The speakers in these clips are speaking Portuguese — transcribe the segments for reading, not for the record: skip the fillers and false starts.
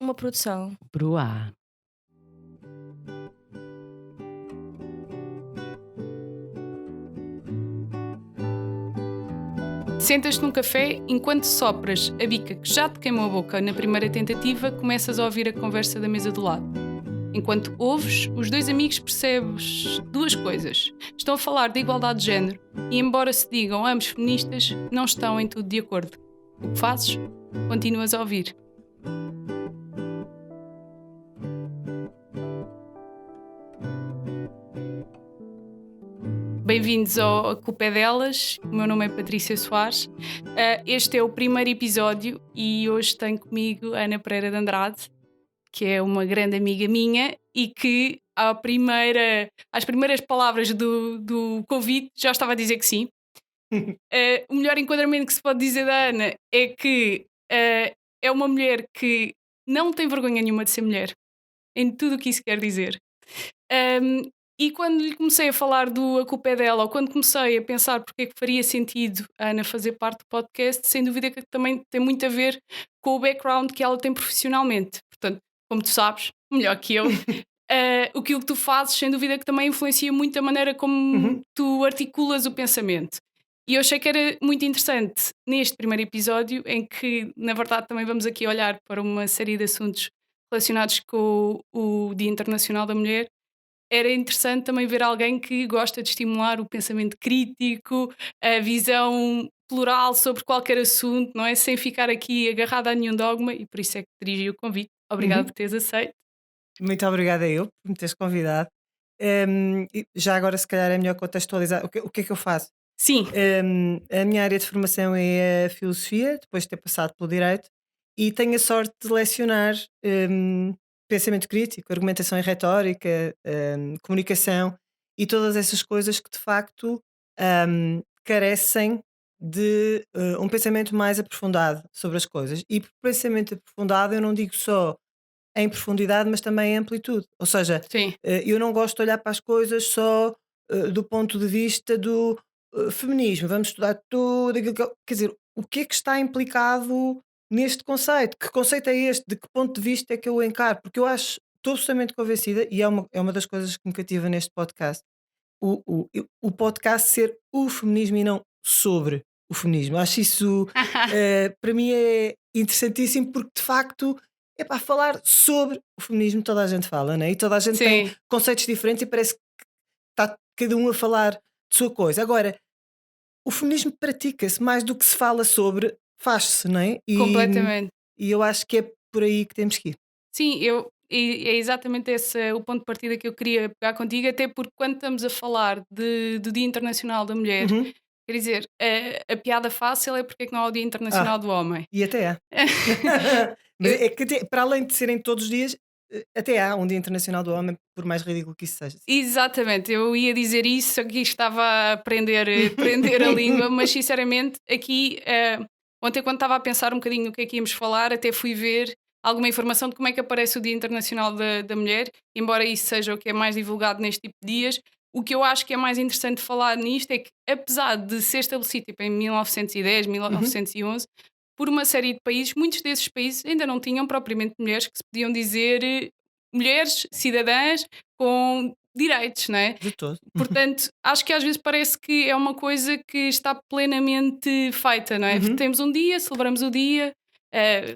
uma produção. Bruá. Sentas-te num café, enquanto sopras a bica que já te queimou a boca na primeira tentativa, começas a ouvir a conversa da mesa do lado. Enquanto ouves, os dois amigos percebes duas coisas. Estão a falar de igualdade de género e, embora se digam ambos feministas, não estão em tudo de acordo. O que fazes? Continuas a ouvir. Bem-vindos ao A Culpa é Delas. O meu nome é Patrícia Soares. Este é o primeiro episódio e hoje tenho comigo a Ana Pereira de Andrade, que é uma grande amiga minha e que às primeiras palavras do convite já estava a dizer que sim. O melhor enquadramento que se pode dizer da Ana é que é uma mulher que não tem vergonha nenhuma de ser mulher, em tudo o que isso quer dizer. E quando lhe comecei a falar do A Culpa é Dela, ou quando comecei a pensar porque é que faria sentido a Ana fazer parte do podcast, sem dúvida que também tem muito a ver com o background que ela tem profissionalmente. Portanto, como tu sabes, melhor que eu, aquilo que tu fazes, sem dúvida que também influencia muito a maneira como tu articulas o pensamento. E eu achei que era muito interessante neste primeiro episódio, em que, na verdade, também vamos aqui olhar para uma série de assuntos relacionados com o Dia Internacional da Mulher. Era interessante também ver alguém que gosta de estimular o pensamento crítico, a visão plural sobre qualquer assunto, não é? Sem ficar aqui agarrada a nenhum dogma, e por isso é que te dirigi o convite. Obrigada por teres aceito. Muito obrigada eu por me teres convidado. E já agora, se calhar, é melhor contextualizar o que é que eu faço. Sim, A minha área de formação é a filosofia, depois de ter passado pelo direito, e tenho a sorte de lecionar pensamento crítico, argumentação e retórica, comunicação e todas essas coisas que de facto carecem de um pensamento mais aprofundado sobre as coisas. E por pensamento aprofundado eu não digo só em profundidade, mas também em amplitude. Ou seja, sim, eu não gosto de olhar para as coisas só do ponto de vista do feminismo. Vamos estudar tudo aquilo que. Quer dizer, o que é que está implicado neste conceito? Que conceito é este? De que ponto de vista é que eu o encaro? Porque eu acho, estou absolutamente convencida, e é uma das coisas que me cativa neste podcast, o podcast ser o feminismo e não sobre o feminismo. Acho isso, para mim, é interessantíssimo porque de facto é para falar sobre o feminismo, toda a gente fala, né? E toda a gente tem sim, conceitos diferentes e parece que está cada um a falar de sua coisa. Agora, o feminismo pratica-se mais do que se fala sobre, faz-se, não é? completamente. E eu acho que é por aí que temos que ir. Sim, e é exatamente esse o ponto de partida que eu queria pegar contigo, até porque quando estamos a falar do Dia Internacional da Mulher, Uhum. quer dizer, a piada fácil é porque é que não há o Dia Ah, Internacional do Homem. e até há. Mas Eu- é que para além de serem todos os dias, até há um Dia Internacional do Homem, por mais ridículo que isso seja. Exatamente, eu ia dizer isso, aqui estava a prender a língua, mas sinceramente aqui, ontem quando estava a pensar um bocadinho no que é que íamos falar, até fui ver alguma informação de como é que aparece o Dia Internacional da Mulher, embora isso seja o que é mais divulgado neste tipo de dias. O que eu acho que é mais interessante falar nisto é que, apesar de ser estabelecido tipo, em 1910, Uhum. 1911, por uma série de países, muitos desses países ainda não tinham propriamente mulheres que se podiam dizer mulheres cidadãs com direitos, não é? De todo. Portanto, acho que às vezes parece que é uma coisa que está plenamente feita, não é? Uhum. Temos um dia, celebramos o dia.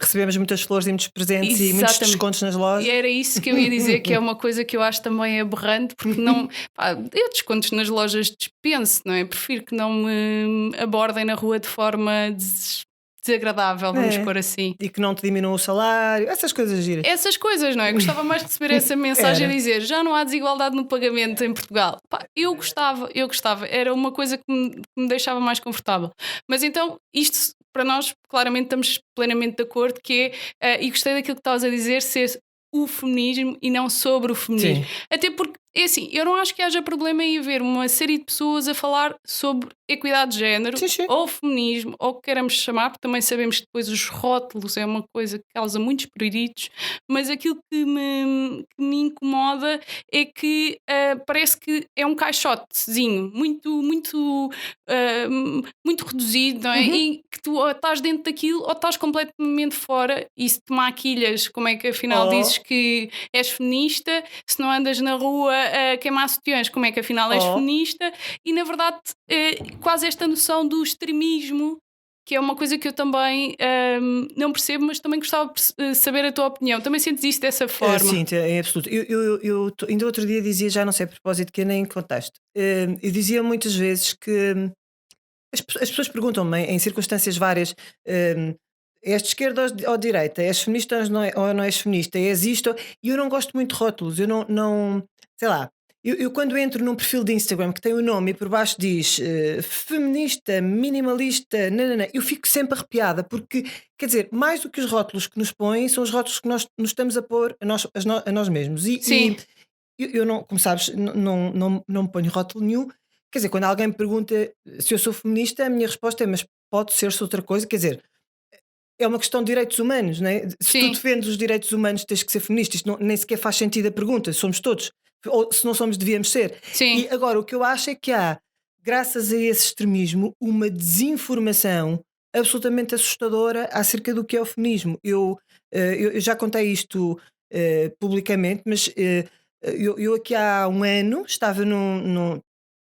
Recebemos muitas flores e muitos presentes e muitos Exatamente. descontos nas E lojas. era isso que eu ia dizer, que é uma coisa que eu acho também aberrante, porque não. Pá, eu descontos nas lojas dispenso, não é? Prefiro que não me abordem na rua de forma desagradável, vamos É. pôr assim. E que não te diminuam o salário, essas coisas giras. Essas coisas, não é? Gostava mais de receber essa mensagem a Era. dizer já não há desigualdade no pagamento em Portugal. Pá, eu gostava. Era uma coisa que me deixava mais confortável. Mas então, isto para nós, claramente estamos plenamente de acordo que é, e gostei daquilo que estavas a dizer, ser o feminismo e não sobre o feminismo. Sim. Até porque É assim, eu não acho que haja problema em haver uma série de pessoas a falar sobre equidade de género Sim, sim. ou feminismo, ou o que queiramos chamar, porque também sabemos que depois os rótulos é uma coisa que causa muitos pruritos, mas aquilo que me incomoda é que parece que é um caixotezinho muito reduzido, não é? Uhum. E que tu ou estás dentro daquilo ou estás completamente fora, e se te maquilhas, como é que afinal dizes Oh, que és feminista? Se não andas na rua a queimar sutiãs, como é que afinal és oh. feminista? E na verdade, quase esta noção do extremismo, que é uma coisa que eu também não percebo, mas também gostava de saber a tua opinião. Também sentes isso dessa forma? Sim, em absoluto. Ainda outro dia dizia, já não sei a propósito que nem em contexto, eu dizia muitas vezes que as pessoas perguntam-me em circunstâncias várias, és de esquerda ou de direita? És feminista ou não és feminista? És isto? E eu não gosto muito de rótulos, eu não sei lá, eu quando entro num perfil de Instagram que tem o nome e por baixo diz, feminista, minimalista, nã-nã-nã, eu fico sempre arrepiada, porque, quer dizer, mais do que os rótulos que nos põem, são os rótulos que nós nos estamos a pôr a nós mesmos. Sim, Eu não, como sabes, não me ponho rótulo nenhum. Quer dizer, quando alguém me pergunta se eu sou feminista, a minha resposta é: mas pode ser-se outra coisa? Quer dizer, é uma questão de direitos humanos, não é? Se tu sim, defendes os direitos humanos, tens que ser feminista. Isto nem sequer faz sentido a pergunta. Somos todos. Ou se não somos, devíamos ser. sim, E agora, o que eu acho é que há, graças a esse extremismo, uma desinformação absolutamente assustadora acerca do que é o feminismo. Eu já contei isto publicamente, mas eu aqui há um ano estava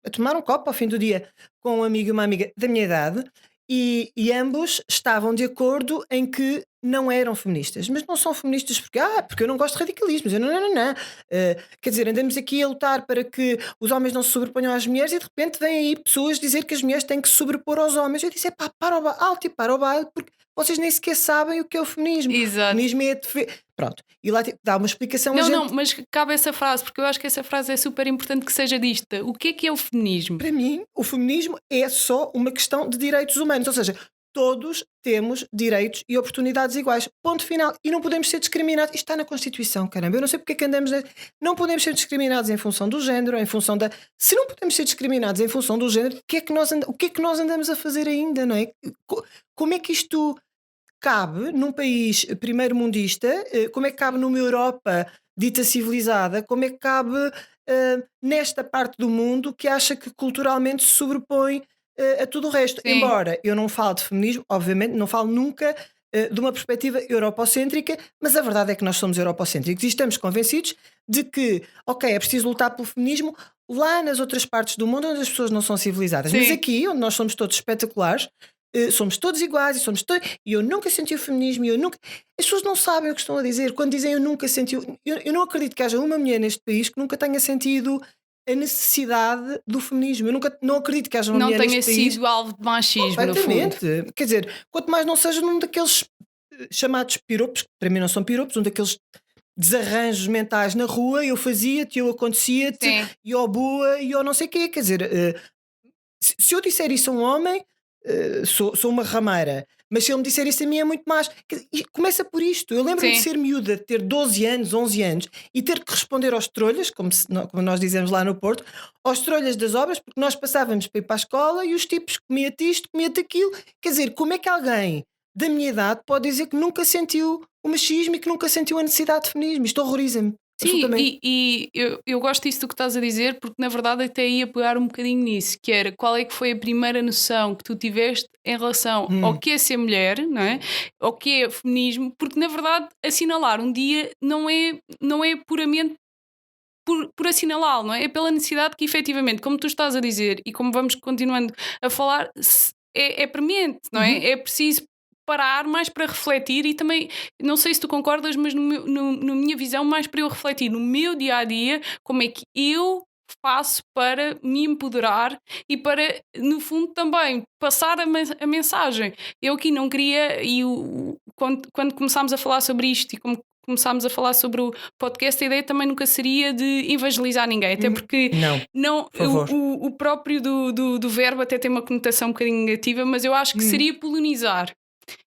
a tomar um copo ao fim do dia com um amigo e uma amiga da minha idade e ambos estavam de acordo em que não eram feministas. Mas não são feministas porque eu não gosto de radicalismos. Eu não. Quer dizer, andamos aqui a lutar para que os homens não se sobreponham às mulheres e de repente vêm aí pessoas dizer que as mulheres têm que se sobrepor aos homens. Eu disse, pá, para o alto e para o baile, porque vocês nem sequer sabem o que é o feminismo. O exato. feminismo é a Pronto. E lá dá uma explicação a Não, não, gente. mas cabe essa frase, porque eu acho que essa frase é super importante que seja dita. O que é o feminismo? Para mim, o feminismo é só uma questão de direitos humanos, ou seja, todos temos direitos e oportunidades iguais. Ponto final. E não podemos ser discriminados. Isto está na Constituição, caramba. Eu não sei porque é que andamos. Não podemos ser discriminados em função do género, em função da. Se não podemos ser discriminados em função do género, o que é que nós andamos a fazer ainda, não é? Como é que isto cabe num país primeiro-mundista, como é que cabe numa Europa dita civilizada, como é que cabe nesta parte do mundo que acha que culturalmente se sobrepõe a tudo o resto. Sim, Embora eu não falo de feminismo, obviamente, não falo nunca de uma perspectiva europocêntrica, mas a verdade é que nós somos europocêntricos e estamos convencidos de que, ok, é preciso lutar pelo feminismo lá nas outras partes do mundo onde as pessoas não são civilizadas, mas sim. aqui, onde nós somos todos espetaculares, somos todos iguais e eu nunca senti o feminismo e eu nunca. As pessoas não sabem o que estão a dizer. Quando dizem eu nunca senti. Eu não acredito que haja uma mulher neste país que nunca tenha sentido a necessidade do feminismo. Eu nunca, não acredito que haja uma Não mulher tenha neste país sido alvo de machismo, no fundo. completamente. Quer dizer, quanto mais não seja num daqueles chamados piropos, que para mim não são piropos, um daqueles desarranjos mentais na rua, eu fazia-te, eu acontecia-te, Sim, e ao boa, e ao não sei o quê. Quer dizer, se eu disser isso a um homem, sou uma rameira. Mas se ele me disser isso a mim é muito mais. Começa por isto. Eu lembro-me de sim. ser miúda, de ter 12 anos, 11 anos e ter que responder aos trolhas, como nós dizemos lá no Porto, aos trolhas das obras, porque nós passávamos para ir para a escola e os tipos comia-te isto, comia-te aquilo. Quer dizer, como é que alguém da minha idade pode dizer que nunca sentiu o machismo e que nunca sentiu a necessidade de feminismo? Isto horroriza-me. Sim, Absolutamente. e eu gosto disso do que estás a dizer, porque na verdade até ia pegar um bocadinho nisso, que era qual é que foi a primeira noção que tu tiveste em relação ao Hum, que é ser mulher, não é? Ao que é feminismo, porque na verdade assinalar um dia não é puramente por assinalá-lo, não é? É pela necessidade que efetivamente, como tu estás a dizer e como vamos continuando a falar, é premente, não uhum. é? É preciso parar mais para refletir e também, não sei se tu concordas, mas na minha visão, mais para eu refletir no meu dia a dia, como é que eu faço para me empoderar e para, no fundo, também passar a mensagem. Eu aqui não queria, quando começámos a falar sobre isto e como começámos a falar sobre o podcast, a ideia também nunca seria de evangelizar ninguém, até porque Não, não, por favor. o próprio do verbo até tem uma conotação um bocadinho negativa, mas eu acho que Hum, seria polonizar.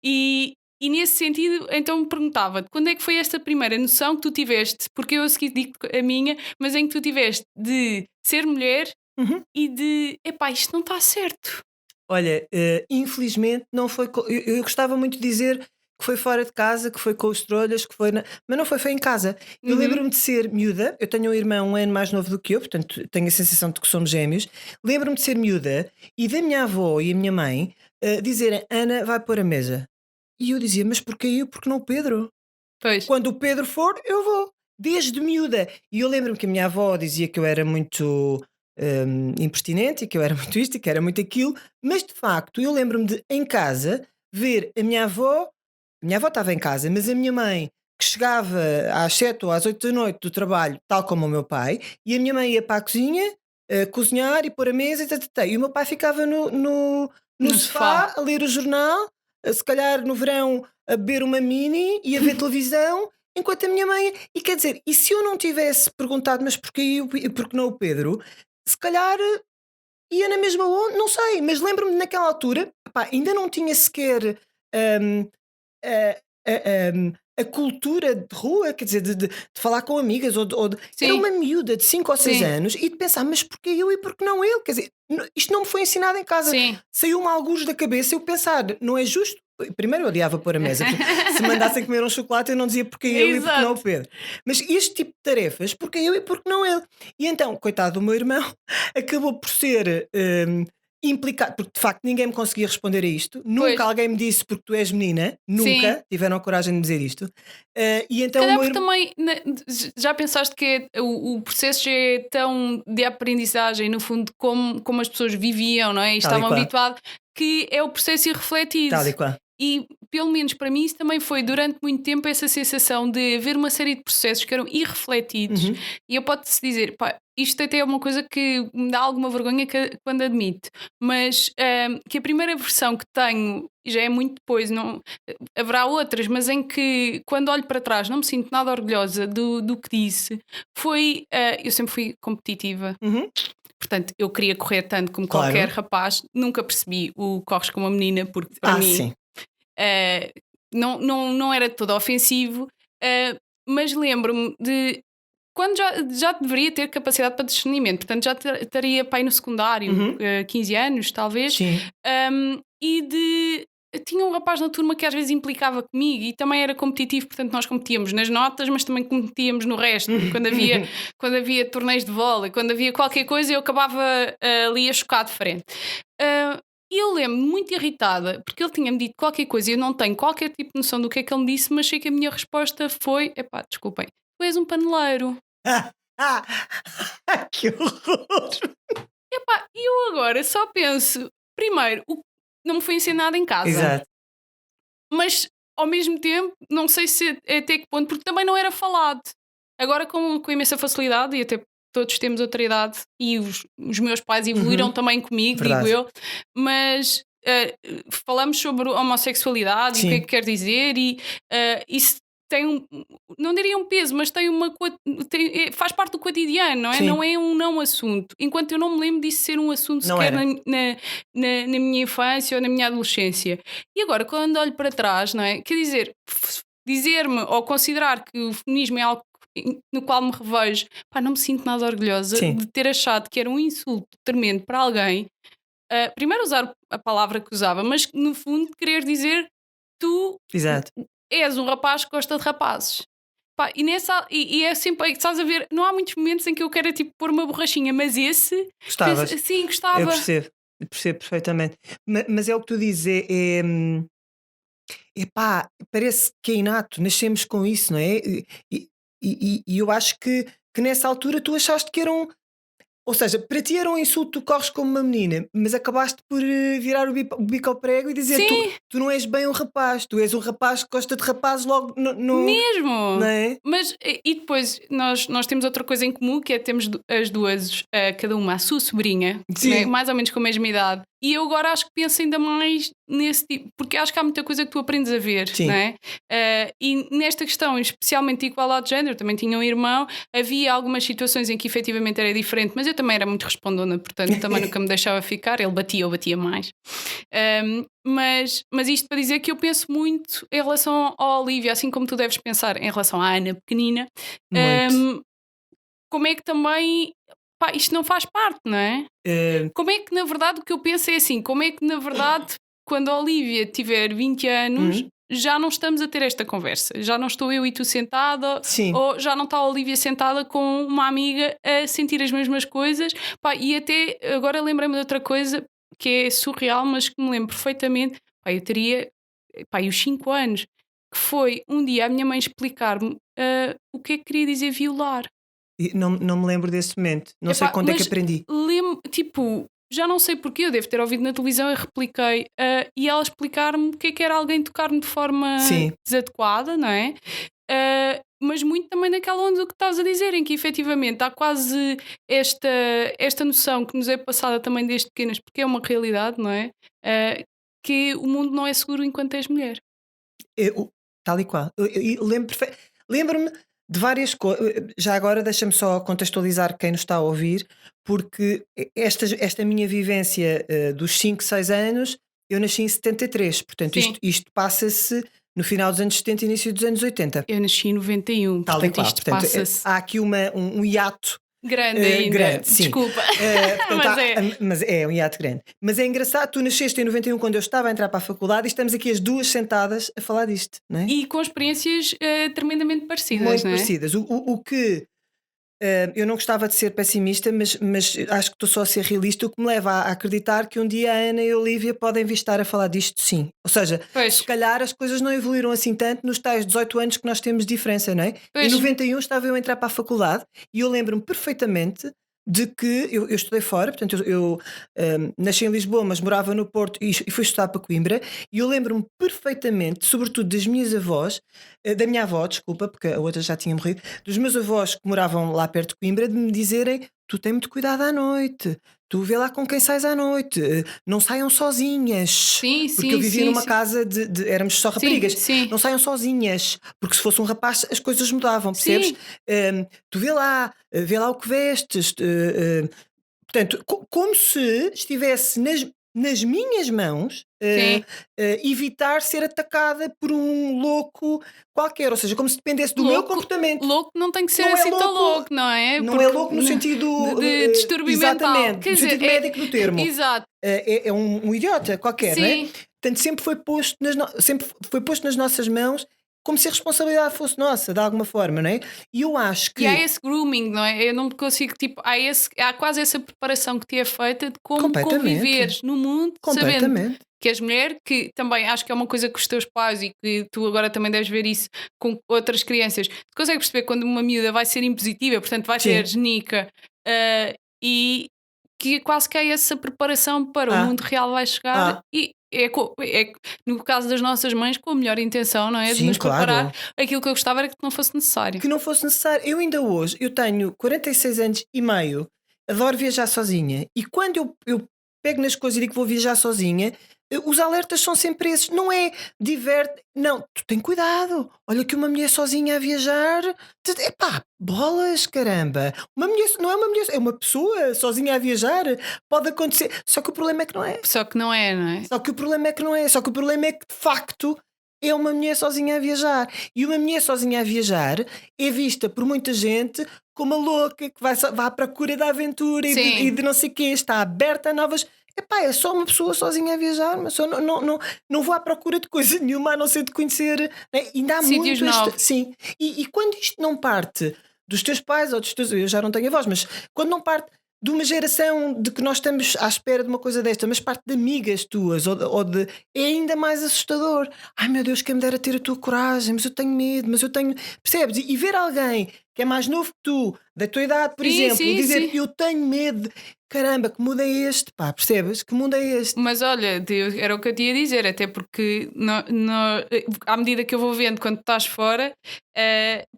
E, E nesse sentido, então me perguntava quando é que foi esta primeira noção que tu tiveste, porque eu a seguir digo a minha, mas em que tu tiveste de ser mulher Uhum. e de epá, isto não está certo. Olha, infelizmente não foi. Eu gostava muito de dizer que foi fora de casa, que foi com os trolhas, que foi mas não foi, foi em casa. Eu Uhum. lembro-me de ser miúda, eu tenho um irmão um ano mais novo do que eu, portanto tenho a sensação de que somos gêmeos. Lembro-me de ser miúda e da minha avó e a minha mãe dizerem: Ana, vai pôr a mesa. E eu dizia: mas porquê eu? Porque não o Pedro? Pois. Quando o Pedro for, eu vou. Desde miúda. E eu lembro-me que a minha avó dizia que eu era muito impertinente e que eu era muito isto e que era muito aquilo, mas de facto eu lembro-me de, em casa, ver a minha avó estava em casa, mas a minha mãe, que chegava às 7 ou às 8 da noite do trabalho, tal como o meu pai, e a minha mãe ia para a cozinha, cozinhar e pôr a mesa e o meu pai ficava no No sofá. sofá a ler o jornal, se calhar no verão a beber uma mini e a ver televisão, enquanto a minha mãe. E quer dizer, e se eu não tivesse perguntado, mas porquê eu e porque não o Pedro, se calhar ia na mesma onda, não sei, mas lembro-me naquela altura, pá, ainda não tinha sequer hum, a, a cultura de rua, quer dizer, de falar com amigas, era Sim, uma miúda de 5 ou 6 sim, anos e de pensar, mas porquê eu e porquê não ele? Quer dizer, isto não me foi ensinado em casa, sim. saiu-me algures da cabeça eu pensar, não é justo. Primeiro eu odiava pôr a mesa, porque se me mandassem comer um chocolate eu não dizia porque eu e porque não o Exato. Pedro. Mas este tipo de tarefas, porque eu e porque não ele. E então, coitado do meu irmão, acabou por ser implicado, porque de facto ninguém me conseguia responder a isto. Nunca Pois. alguém me disse porque tu és menina, Sim. nunca tiveram a coragem de dizer isto. E Se então o calhar meu porque irmão. também já pensaste que o processo já é tão de aprendizagem, no fundo, como as pessoas viviam, não é? E Tal e estavam qual, habituados, que é o processo irrefletido. tal e qual. E pelo menos para mim isso também foi durante muito tempo essa sensação de haver uma série de processos que eram irrefletidos. Uhum. E eu posso-te dizer, pá, isto até é uma coisa que me dá alguma vergonha quando admito, mas que a primeira versão que tenho já é muito depois, não, haverá outras, mas em que quando olho para trás não me sinto nada orgulhosa do que disse, foi. Eu sempre fui competitiva. Uhum. Portanto, eu queria correr tanto como qualquer Claro. rapaz, nunca percebi o corres como uma menina, porque para Ah, mim sim. não era todo ofensivo, mas lembro-me de quando já deveria ter capacidade para discernimento, portanto já estaria pai no secundário, Uhum. 15 anos talvez, Sim. e de. Tinha um rapaz na turma que às vezes implicava comigo e também era competitivo, portanto nós competíamos nas notas, mas também competíamos no resto. Quando havia torneios de vôlei, quando havia qualquer coisa, eu acabava ali a chocar de frente. Ah, e eu lembro-me muito irritada porque ele tinha-me dito qualquer coisa e eu não tenho qualquer tipo de noção do que é que ele me disse, mas sei que a minha resposta foi: epá, desculpem, tu és um paneleiro. Que horror! Epá, e eu agora só penso, primeiro, não me foi ensinado em casa, Exato. mas ao mesmo tempo, não sei se até que ponto, porque também não era falado. Agora, com imensa facilidade, e até todos temos outra idade, e os meus pais evoluíram Uhum. também comigo, digo Verdade. eu, mas falamos sobre homossexualidade e o que é Sim. que quer dizer, e isso tem não diria um peso, mas tem faz parte do cotidiano, não é? Sim. Não é um não assunto. Enquanto eu não me lembro disso ser um assunto Não sequer era. na minha infância ou na minha adolescência. E agora, quando olho para trás, não é? Quer dizer, dizer-me ou considerar que o feminismo é algo no qual me revejo, pá, não me sinto nada orgulhosa Sim. de ter achado que era um insulto tremendo para alguém. Primeiro usar a palavra que usava, mas no fundo querer dizer tu Exato. és um rapaz que gosta de rapazes. Pá, e é sempre, estás a ver, não há muitos momentos em que eu quero tipo pôr uma borrachinha, mas esse, Gostavas. sim, Eu gostava. percebo. Eu percebo perfeitamente. Mas é o que tu dizes, epá, parece que é inato, nascemos com isso, não é? E eu acho que nessa altura tu achaste que era um. Ou seja, para ti era um insulto, tu corres como uma menina, mas acabaste por virar o bico ao prego e dizer Sim, tu não és bem um rapaz, tu és um rapaz que gosta de rapazes logo não mesmo. é? Mas, e depois, nós temos outra coisa em comum, que é temos as duas, cada uma a sua sobrinha, né, Sim, mais ou menos com a mesma idade, E eu agora acho que penso ainda mais nesse tipo, porque acho que há muita coisa que tu aprendes a ver, Sim. não é? E nesta questão, especialmente de igualdade de género, também tinha um irmão, havia algumas situações em que efetivamente era diferente, mas eu também era muito respondona, portanto também nunca me deixava ficar, ele batia, eu batia mais. Mas isto para dizer que eu penso muito em relação à Olivia, assim como tu deves pensar em relação à Ana pequenina, Muito. como é que também, pá, isto não faz parte, não é? Eh, Como é que na verdade o que eu penso é assim, como é que na verdade quando a Olivia tiver 20 anos hum, já não estamos a ter esta conversa, já não estou eu e tu sentada, sim. ou já não está a Olivia sentada com uma amiga a sentir as mesmas coisas. Pá, e até agora lembrei-me de outra coisa que é surreal, mas que me lembro perfeitamente. Pá, eu teria, pá, os 5 anos, que foi um dia a minha mãe explicar-me o que é que queria dizer violar. E não me lembro desse momento. Não sei Epá, quando é que mas aprendi. lembro, tipo, já não sei porquê, eu devo ter ouvido na televisão e repliquei, e ela explicar-me o que era alguém tocar-me de forma Sim. desadequada, não é? Mas muito também naquela onda do que estás a dizer, em que efetivamente há quase esta noção que nos é passada também desde pequenas, porque é uma realidade, não é? Que o mundo não é seguro enquanto és mulher. Tal e qual. Lembro-me de várias coisas. Já agora deixa-me só contextualizar quem nos está a ouvir, porque esta minha vivência dos 5 6 anos, eu nasci em 73, portanto Sim, isto passa-se no final dos anos 70 e início dos anos 80. eu nasci em 91, Tal e portanto qual. isto Portanto, passa-se há aqui um hiato grande ainda, grande, sim. desculpa, Portanto, mas é. mas é um hiato grande. Mas é engraçado, tu nasceste em 91 quando eu estava a entrar para a faculdade e estamos aqui as duas sentadas a falar disto, não é? E com experiências tremendamente parecidas, Muito não é? parecidas. O que eu não gostava de ser pessimista, mas acho que estou só a ser realista, o que me leva a acreditar que um dia a Ana e a Olivia podem vir estar a falar disto, sim. Ou seja, Pois, se calhar as coisas não evoluíram assim tanto nos tais 18 anos que nós temos de diferença, não é? Em pois, 91 estava eu a entrar para a faculdade e eu lembro-me perfeitamente de que eu estudei fora, portanto nasci em Lisboa, mas morava no Porto e fui estudar para Coimbra, e eu lembro-me perfeitamente, sobretudo das minhas avós, da minha avó, desculpa, porque a outra já tinha morrido, dos meus avós que moravam lá perto de Coimbra, de me dizerem: tu tem muito cuidado à noite, tu vê lá com quem sais à noite, não saiam sozinhas. sim, Porque eu sim, vivia sim, numa sim, casa éramos só sim, raparigas, sim, não saiam sozinhas, porque se fosse um rapaz as coisas mudavam, percebes? sim, Tu vê lá o que vestes. Portanto, como se estivesse nas minhas mãos, sim. evitar ser atacada por um louco qualquer, ou seja, como se dependesse do meu Louco, comportamento. louco não tem que ser Não é assim tão louco, louco, não é? não é Porque louco no sentido, de distúrbio mental, exatamente, quer no dizer, sentido médico do termo. exato, É um idiota qualquer, não é? sim. Portanto, sempre foi posto nas nossas mãos como se a responsabilidade fosse nossa, de alguma forma, não é? E eu acho E há que esse grooming, não é? Eu não consigo, tipo, há quase essa preparação que te é feita de como completamente, conviveres no mundo, sabendo completamente. que és mulher, que também acho que é uma coisa que os teus pais e que tu agora também deves ver isso com outras crianças. Tu consegues perceber quando uma miúda vai ser impositiva, portanto vai ser Sim. genica, e que quase que há essa preparação para o Ah, mundo real vai chegar ah, e no caso das nossas mães, com a melhor intenção, não é? De sim, nos preparar. claro. Aquilo que eu gostava era que não fosse necessário. Que não fosse necessário. Eu ainda hoje, eu tenho 46 anos e meio, adoro viajar sozinha. E quando eu pego nas coisas e digo que vou viajar sozinha, os alertas são sempre esses. Não é diverte. Não, tu tem cuidado. Olha que uma mulher sozinha a viajar. Epá, bolas, caramba. Uma mulher, não é uma mulher, é uma pessoa sozinha a viajar. Pode acontecer. Só que o problema é que não é. Só que não é, não é? Só que o problema é que não é. Só que o problema é que, de facto, é uma mulher sozinha a viajar. E uma mulher sozinha a viajar é vista por muita gente como a louca que vai à procura da aventura e Sim, de não sei o quê. Está aberta a novas. Epá, é só uma pessoa sozinha a viajar, mas só não vou à procura de coisa nenhuma a não ser de conhecer. Né? Ainda há sítios muito este. novos. Sim. E quando isto não parte dos teus pais ou dos teus. Eu já não tenho avós, mas quando não parte de uma geração de que nós estamos à espera de uma coisa desta, mas parte de amigas tuas ou de. É ainda mais assustador. Ai meu Deus, quem me dera ter a tua coragem, mas eu tenho medo, mas eu tenho. Percebes? E ver alguém que é mais novo que tu, da tua idade, por Sim, exemplo, sim, dizer sim. eu tenho medo, caramba, que mundo é este, pá, percebes? Que mundo é este? Mas olha, era o que eu te ia dizer, até porque à medida que eu vou vendo quando estás fora,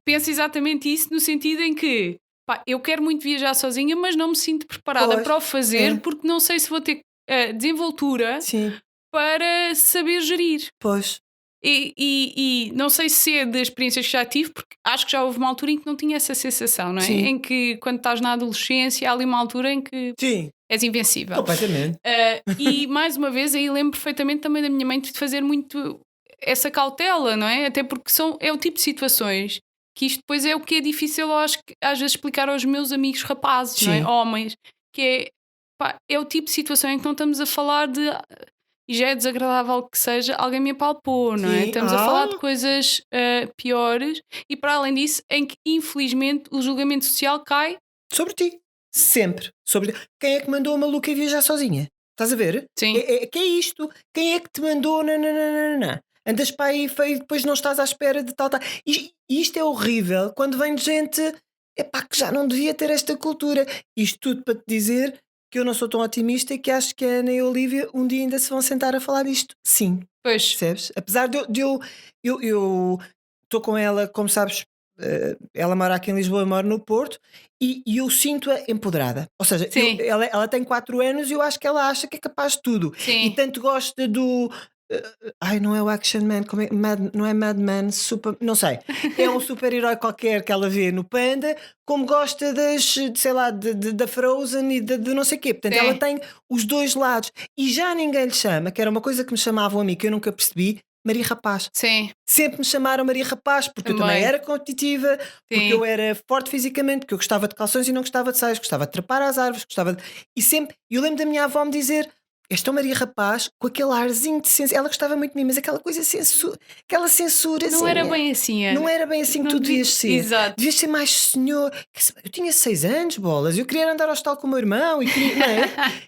penso exatamente isso no sentido em que pá, eu quero muito viajar sozinha, mas não me sinto preparada Pois, para o é. fazer porque não sei se vou ter desenvoltura Sim, para saber gerir. pois. E não sei se é das experiências que já tive, porque acho que já houve uma altura em que não tinha essa sensação, não é? Sim. Em que quando estás na adolescência há ali uma altura em que Sim, és invencível. completamente. E mais uma vez aí lembro perfeitamente também da minha mãe de fazer muito essa cautela, não é? Até porque é o tipo de situações que isto depois é o que é difícil, eu acho, às vezes explicar aos meus amigos rapazes, não é? Sim. Homens, que é, pá, é o tipo de situação em que não estamos a falar de, e já é desagradável que seja, alguém me apalpou, não é? Sim. Estamos a falar de coisas piores, e para além disso, em que infelizmente o julgamento social cai. Sobre ti. Sempre. Sobre quem é que mandou a maluca ir viajar sozinha? Estás a ver? Sim. Que é isto? Quem é que te mandou? Nananana? Andas para aí feio e depois não estás à espera de tal. E isto é horrível quando vem de gente epá, que já não devia ter esta cultura. Isto tudo para te dizer que eu não sou tão otimista e que acho que a Ana e a Olivia um dia ainda se vão sentar a falar disto. Sim. Pois, Percebes? Apesar eu estou com ela, como sabes, ela mora aqui em Lisboa, eu moro no Porto, e eu sinto-a empoderada. Ou seja, sim, ela tem 4 anos e eu acho que ela acha que é capaz de tudo. E sim. tanto gosta do. Ai, não é o Action Man, não é Mad Men, super, não sei. É um super-herói qualquer que ela vê no Panda, como gosta sei lá, da Frozen e de não sei o quê. Portanto, ela Sim. tem os dois lados. E já ninguém lhe chama, que era uma coisa que me chamavam a mim, que eu nunca percebi, Maria Rapaz. Sim, Sempre me chamaram Maria Rapaz, porque eu também também. era competitiva, porque Sim. eu era forte fisicamente, porque eu gostava de calções e não gostava de saias, gostava de trepar às árvores, gostava de. E sempre, eu lembro da minha avó me dizer: Esta é Maria Rapaz, com aquele arzinho de censura. Ela gostava muito de mim, mas aquela coisa censura, aquela Não era censurazinha. bem assim, Não Ana. era bem assim que Não tu devias ser. Exato. Devias ser mais senhor. Eu tinha 6 anos, bolas. Eu queria andar ao hospital com o meu irmão e queria, não é?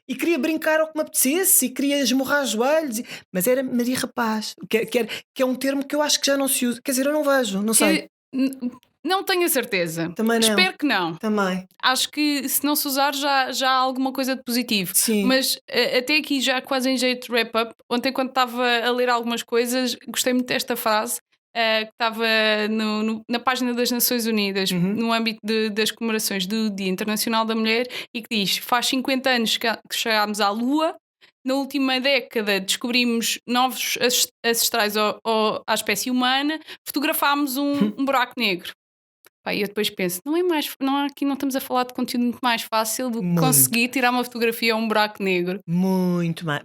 E queria brincar ao que me apetecesse e queria esmurrar joelhos. Mas era Maria Rapaz, que é um termo que eu acho que já não se usa. Quer dizer, eu não vejo, não sei. Que não tenho a certeza. Também não. Espero que não. Também. Acho que se não se usar já há alguma coisa de positivo. Sim. Mas até aqui já quase em jeito de wrap-up, ontem quando estava a ler algumas coisas, gostei muito desta frase. Que estava na página das Nações Unidas, Uhum. no âmbito das comemorações do Dia Internacional da Mulher, e que diz: faz 50 anos que chegámos à Lua, na última década descobrimos novos ancestrais à espécie humana, fotografámos um buraco negro. Pá, e eu depois penso, aqui não estamos a falar de conteúdo muito mais fácil do que Muito. conseguir tirar uma fotografia a um buraco negro. Muito mais.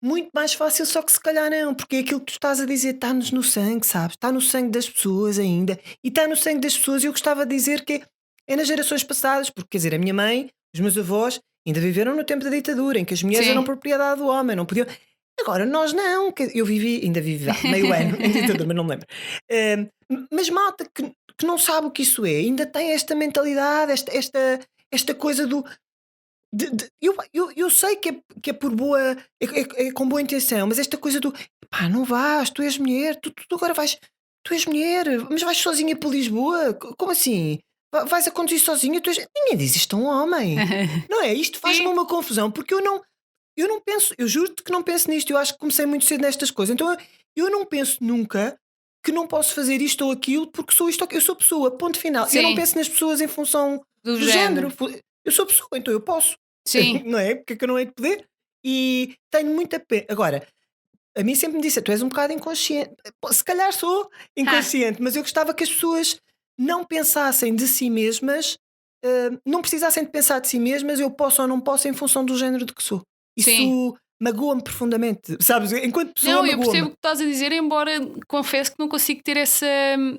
Muito mais fácil, só que se calhar não, porque é aquilo que tu estás a dizer está-nos no sangue, sabes? Está no sangue das pessoas ainda. E está no sangue das pessoas, e eu gostava de dizer que é nas gerações passadas, porque quer dizer, a minha mãe, os meus avós ainda viveram no tempo da ditadura, em que as mulheres eram Sim. propriedade do homem, não podiam. Agora, nós não, eu ainda vivi meio ano em ditadura, mas não me lembro. Mas malta que não sabe o que isso é, ainda tem esta mentalidade, esta coisa do eu sei que é por boa, é com boa intenção, mas esta coisa do pá, não vais, tu és mulher, tu agora vais, tu és mulher, mas vais sozinha para Lisboa? Como assim? Vais a conduzir sozinha? Ninguém diz isto a um homem, não é? Isto faz-me Sim. uma confusão, porque eu não penso, eu juro-te que não penso nisto, eu acho que comecei muito cedo nestas coisas, então eu não penso nunca que não posso fazer isto ou aquilo porque sou isto ou eu sou pessoa, ponto final. Eu não Sim, penso nas pessoas em função do do género. género. Eu sou pessoa, então eu posso. Sim, Não é? Porque é que eu não hei de poder? E tenho muita pena. Agora, a mim sempre me disse: tu és um bocado inconsciente. Se calhar sou ha, inconsciente, mas eu gostava que as pessoas não pensassem de si mesmas, não precisassem de pensar de si mesmas, eu posso ou não posso, em função do género de que sou. sim. Isso magoa-me profundamente, sabes? Enquanto pessoa, Não, eu percebo magoa-me. o que estás a dizer, embora confesso que não consigo ter essa.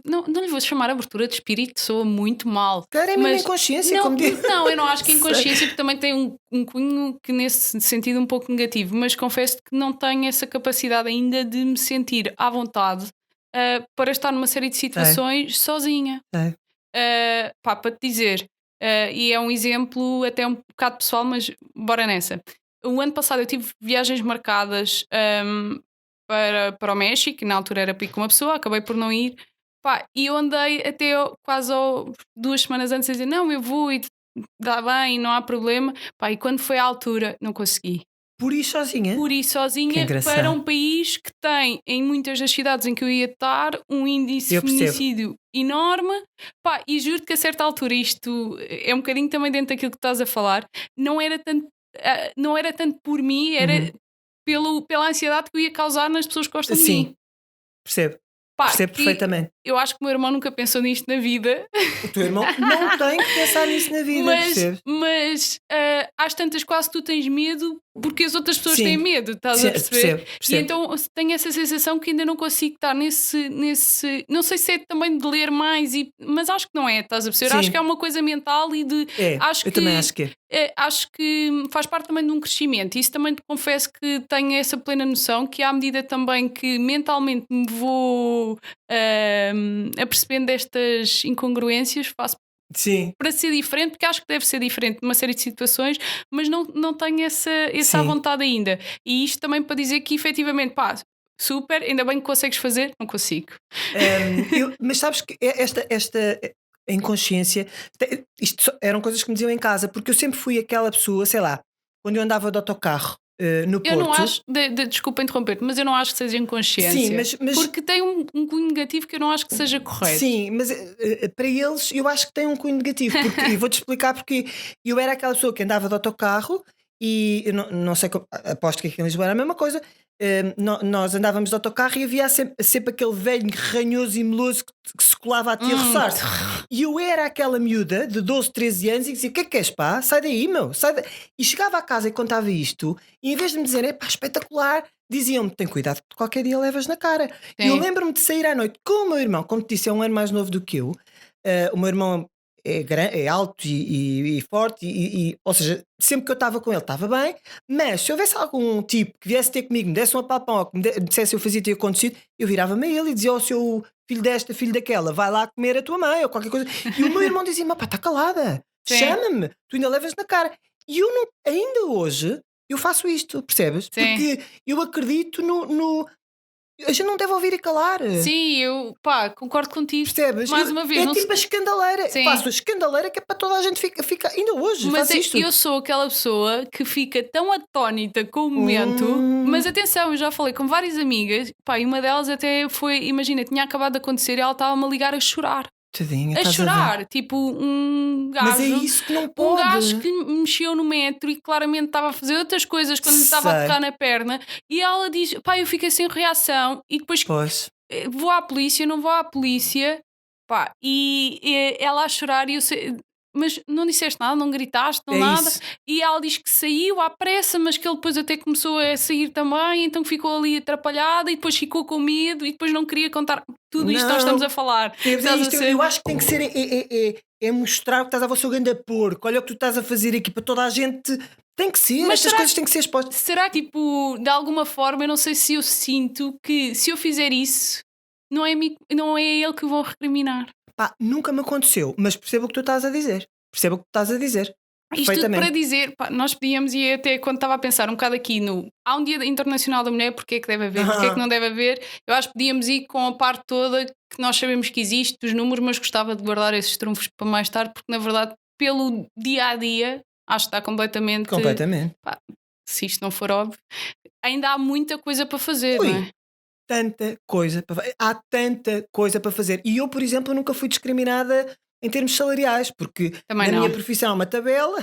Não lhe vou chamar abertura de espírito, soa muito mal. Cara, é a mesma Mas inconsciência, não, como diz. não, eu não acho que a Sei. inconsciência que também tem um cunho que nesse sentido um pouco negativo, mas confesso que não tenho essa capacidade ainda de me sentir à vontade para estar numa série de situações sozinha. Sei. Pá, para te dizer, e é um exemplo até um bocado pessoal, mas bora nessa. O ano passado eu tive viagens marcadas para o México, e na altura era para ir com uma pessoa, acabei por não ir. Pá, e eu andei até quase 2 semanas antes a dizer: não, eu vou e dá bem, não há problema. Pá, e quando foi à altura, não consegui. Por ir sozinha? Por ir Que sozinha para engraçado. um país que tem, em muitas das cidades em que eu ia estar, um índice de Eu percebo. feminicídio enorme. Pá, e juro-te que a certa altura, isto é um bocadinho também dentro daquilo que estás a falar, não era tanto não era tanto por mim, era pela ansiedade que eu ia causar nas pessoas que gostam de Sim, mim. percebo. Pá, Percebo que perfeitamente. eu acho que o meu irmão nunca pensou nisto na vida, O teu irmão não tem que pensar nisso na vida, percebes? mas às tantas quase tu tens medo porque as outras pessoas têm Sim, medo, estás sim, a perceber? E percebo. então tenho essa sensação que ainda não consigo estar nesse. Não sei se é também de ler mais, mas acho que não é, estás a perceber? Acho que é Sim, uma coisa mental e de. é, Acho eu também que acho que é. acho que faz parte também de um crescimento. Isso também te confesso que tenho essa plena noção que, à medida também que mentalmente me vou apercebendo destas incongruências, faço Sim, para ser diferente, porque acho que deve ser diferente numa série de situações, mas não tenho essa sim. vontade ainda. E isto também para dizer que efetivamente, pá, super, ainda bem que consegues fazer, não consigo. Mas sabes que esta inconsciência, eram coisas que me diziam em casa, porque eu sempre fui aquela pessoa, sei lá, quando eu andava de autocarro no Eu não Porto. acho, desculpa interromper-te, mas eu não acho que seja Sim, inconsciência. Porque tem um cunho negativo que eu não acho que seja correto. sim, mas para eles eu acho que tem um cunho negativo, porque, e vou-te explicar porque eu era aquela pessoa que andava de autocarro e eu não sei, aposto que aqui em Lisboa era a mesma coisa. Nós andávamos de autocarro e havia sempre aquele velho ranhoso e meloso que se colava a ti a roçar-te. E eu era aquela miúda de 12, 13 anos e dizia: O que é que queres, pá? Sai daí, meu. E chegava a casa e contava isto, e em vez de me dizer: É pá, espetacular, diziam-me: Tem cuidado, que qualquer dia levas na cara. E eu Sim. lembro-me de sair à noite com o meu irmão, como te disse, é um ano mais novo do que eu. O meu irmão é alto e forte, ou seja, sempre que eu estava com ele estava bem, mas se houvesse algum tipo que viesse ter comigo, me desse um apalpão ou que dissesse eu fazia ter acontecido, eu virava-me a ele e dizia ao seu filho desta, filho daquela, vai lá comer a tua mãe ou qualquer coisa. E o meu irmão dizia-me: pá, está calada, Sim, chama-me, tu ainda levas na cara. E eu não, ainda hoje, eu faço isto, percebes? sim. Porque eu acredito no. A gente não deve ouvir e calar. Sim, eu pá, concordo contigo. Percebes? Mais uma vez, É não tipo a escandaleira. sim. Faço a escandaleira que é para toda a gente fica ainda hoje, Mas faço isto. eu sou aquela pessoa que fica tão atónita com o momento. Mas Hum, atenção, eu já falei com várias amigas, pá, e uma delas até foi, imagina, tinha acabado de acontecer e ela estava-me a ligar a chorar. Tadinha, A estás a ver? chorar, tipo um Mas é gajo, isso que não um pode. gajo que me mexeu no metro e claramente estava a fazer outras coisas quando lhe estava a Sei, tocar na perna. E ela diz: pá, eu fiquei sem reação. E depois pois. vou à polícia, não vou à polícia, pá, e ela a chorar e eu sei, mas não disseste nada, não gritaste, não É nada. isso. E ela diz que saiu à pressa, mas que ele depois até começou a sair também, então ficou ali atrapalhada e depois ficou com medo e depois não queria contar tudo isto que nós estamos Não, a falar. percebes? É Estás a isto. ser. Eu acho que tem que ser. É mostrar que estás a ser o grande porco. Olha o que tu estás a fazer aqui para toda a gente. Tem que ser. Mas Estas será, coisas têm que ser expostas. será que, tipo, de alguma forma, eu não sei se eu sinto que se eu fizer isso, não é ele que vão recriminar. Pá, nunca me aconteceu, mas percebo o que tu estás a dizer. Percebo o que tu estás a dizer. Isto tudo para Perfeitamente. dizer, pá, nós podíamos, e até quando estava a pensar um bocado aqui no. Há um Dia Internacional da Mulher, porque é que deve haver, porque é que não deve haver, eu acho que podíamos ir com a parte toda que nós sabemos que existe, dos números, mas gostava de guardar esses trunfos para mais tarde, porque na verdade, pelo dia a dia, acho que está completamente. Completamente. Pá, se isto não for óbvio, ainda há muita coisa para fazer, não Ui, é? tanta coisa para há tanta coisa para fazer. E eu, por exemplo, nunca fui discriminada em termos salariais, porque Também na minha não. profissão há uma tabela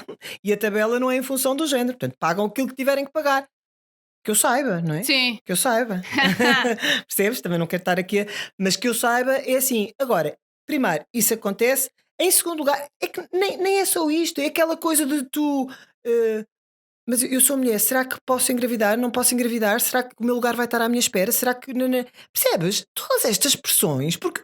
e a tabela não é em função do género. Portanto, pagam aquilo que tiverem que pagar. Que eu saiba, não é? Sim. Que eu saiba. Percebes? Também não quero estar aqui mas que eu saiba é assim. Agora, primeiro, isso acontece. Em segundo lugar, é que nem é só isto. É aquela coisa de tu... eh, mas eu sou mulher, será que posso engravidar? Não posso engravidar? Será que o meu lugar vai estar à minha espera? Será que. Percebes? Todas estas pressões, porque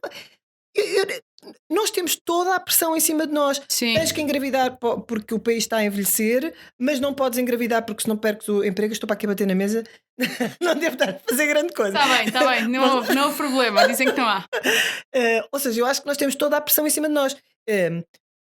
eu- eu- nós temos toda a pressão em cima de nós. Sim. Tens que engravidar porque o país está a envelhecer, mas não podes engravidar porque senão perdes o emprego. Estou para aqui a bater na mesa, não devo estar a fazer grande coisa. Está bem, não houve problema, dizem que não há. Ou seja, eu acho que nós temos toda a pressão em cima de nós.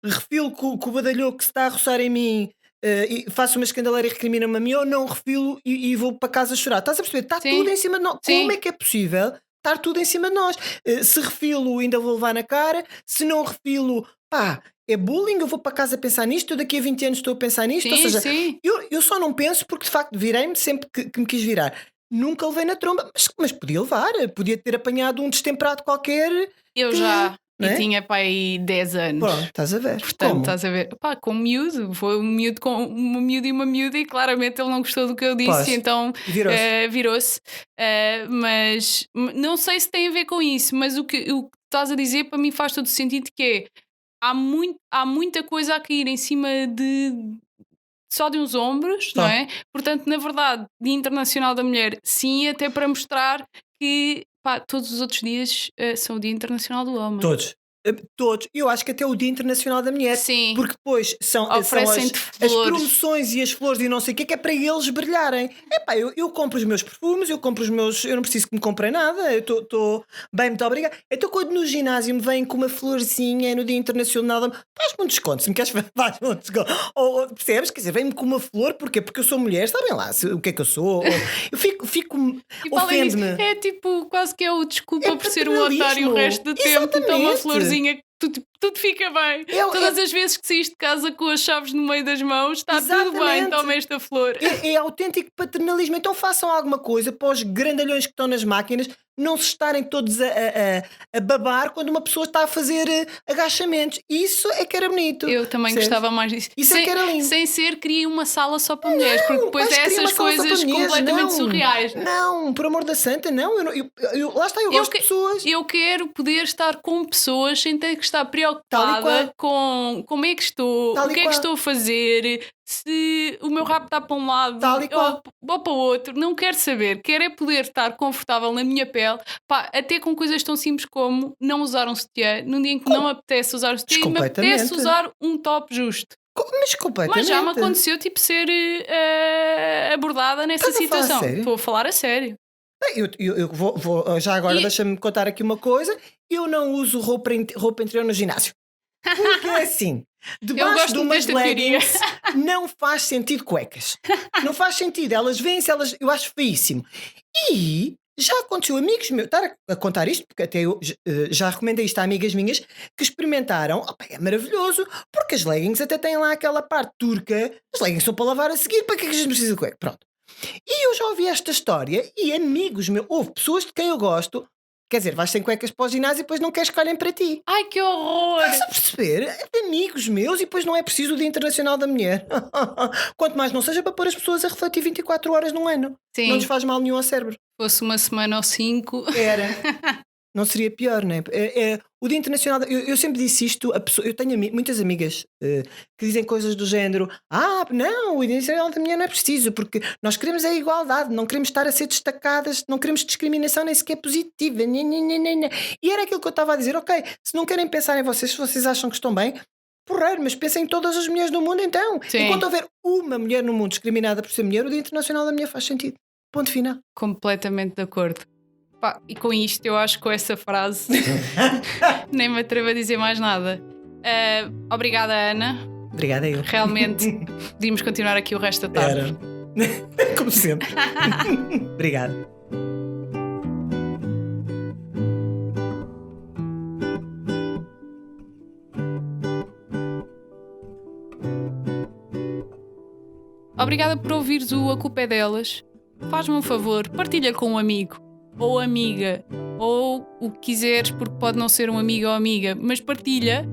Refilo que o badalhoco se está a roçar em mim, e faço uma escandaleira e recrimina-me a mim, ou não refilo e vou para casa chorar. Estás a perceber? Está tudo Sim, em cima de nós. Como sim, é que é possível estar tudo em cima de nós? Se refilo, ainda vou levar na cara. Se não refilo, pá, é bullying. Eu vou para casa pensar nisto. Eu daqui a 20 anos estou a pensar nisto. Ou sim, seja, sim. eu só não penso porque de facto virei-me sempre que me quis virar. Nunca levei na tromba, mas podia levar, podia ter apanhado um destemperado qualquer Eu que. já, não E é? tinha pá, aí 10 anos. Pronto, estás a ver. Portanto, Como? estás a ver, pá, com um miúdo, foi um miúdo com uma miúda e uma miúda, e claramente ele não gostou do que eu disse, Pois. e então E virou-se. virou-se. Mas não sei se tem a ver com isso, mas o que estás a dizer para mim faz todo sentido, que é há muita coisa a cair em cima de só de uns ombros, Só. não é? Portanto, na verdade, Dia Internacional da Mulher, sim, até para mostrar que pá, todos os outros dias são o Dia Internacional do Homem. Todos. Todos. Eu acho que até o Dia Internacional da Mulher. Sim. Porque depois são Oferecem-te as flores. promoções e as flores e não sei o que é para eles brilharem. Epá, eu compro os meus perfumes, eu compro os meus. Eu não preciso que me comprem nada. Eu estou bem, muito obrigada. Então, quando no ginásio me vêm com uma florzinha no Dia Internacional da Mulher, faz-me um desconto. Se me queres, faz-me um desconto. Ou, percebes? Quer dizer, vem-me com uma flor, porquê? Porque eu sou mulher, sabem lá o que é que eu sou. Ou, eu fico E além disso, ofende-me. é tipo, quase que é o desculpa É por ser um otário o paternalismo. resto do tempo. Então, uma Exatamente. florzinha que tudo fica bem. Todas as vezes que saíste de casa com as chaves no meio das mãos, está tudo bem, Exatamente. toma esta flor. É autêntico paternalismo. Então façam alguma coisa para os grandalhões que estão nas máquinas não se estarem todos a babar quando uma pessoa está a fazer agachamentos. Isso é que era bonito. Eu também Percebes? gostava mais disso. Isso é que era lindo. Sem ser, queria uma sala só para mulheres, porque depois Vais é criar essas uma sala só coisas para mulheres? completamente Não. surreais. Não, por amor da santa, não. Lá está, eu gosto de pessoas. Eu quero poder estar com pessoas sem ter que estar Tal e preocupada qual. com como é que estou, Tal o e que é que qual. estou a fazer, se o meu rabo está para um lado Tal e qual. ou para o outro. Não quero saber. Quero é poder estar confortável na minha pele, pá, até com coisas tão simples como não usar um sutiã num dia em que não me apetece usar o sutiã e me apetece Completamente. usar um top justo. Mas completamente. Mas já me aconteceu tipo ser abordada nessa Estás a falar a situação. sério? Estou a falar a sério. Bem, eu já agora E- deixa-me contar aqui uma coisa. Eu não uso roupa interior no ginásio. Porque é assim, debaixo gosto de umas desta teoria. leggings não faz sentido cuecas. Não faz sentido. Elas vêm-se, eu acho feíssimo. E já aconteceu, amigos meus, estar a contar isto, porque até eu já recomendei isto a amigas minhas que experimentaram. Opa, é maravilhoso, porque as leggings até têm lá aquela parte turca. As leggings são para lavar a seguir, para que é que a gente precisa de cueca? Pronto. E eu já ouvi esta história e amigos meus, houve pessoas de quem eu gosto, quer dizer, vais sem cuecas para o ginásio e depois não queres que olhem para ti. Ai, que horror! Estás a perceber? É de amigos meus e depois não é preciso o Dia Internacional da Mulher. Quanto mais não seja para pôr as pessoas a refletir 24 horas num ano. Sim. Não lhes faz mal nenhum ao cérebro. Fosse uma semana ou 5. Era. Não seria pior, não é? O Dia Internacional. Eu sempre disse isto. Eu tenho muitas amigas que dizem coisas do género: não, o Dia Internacional da Mulher não é preciso, porque nós queremos a igualdade, não queremos estar a ser destacadas, não queremos discriminação nem sequer positiva. E era aquilo que eu estava a dizer: ok, se não querem pensar em vocês, se vocês acham que estão bem, porreiro, mas pensem em todas as mulheres do mundo então. Sim. Enquanto houver uma mulher no mundo discriminada por ser mulher, o Dia Internacional da Mulher faz sentido. Ponto final. Completamente de acordo. Pá, e com isto, eu acho que com essa frase nem me atrevo a dizer mais nada. Obrigada, Ana. Obrigada, eu. Realmente podíamos continuar aqui o resto da tarde. Era. Como sempre. Obrigado. Obrigada por ouvires o A Culpa é Delas. Faz-me um favor, partilha com um amigo ou amiga, ou o que quiseres, porque pode não ser um amigo ou amiga, mas partilha.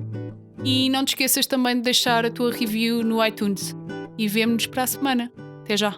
E não te esqueças também de deixar a tua review no iTunes. E vemo-nos para a semana. Até já!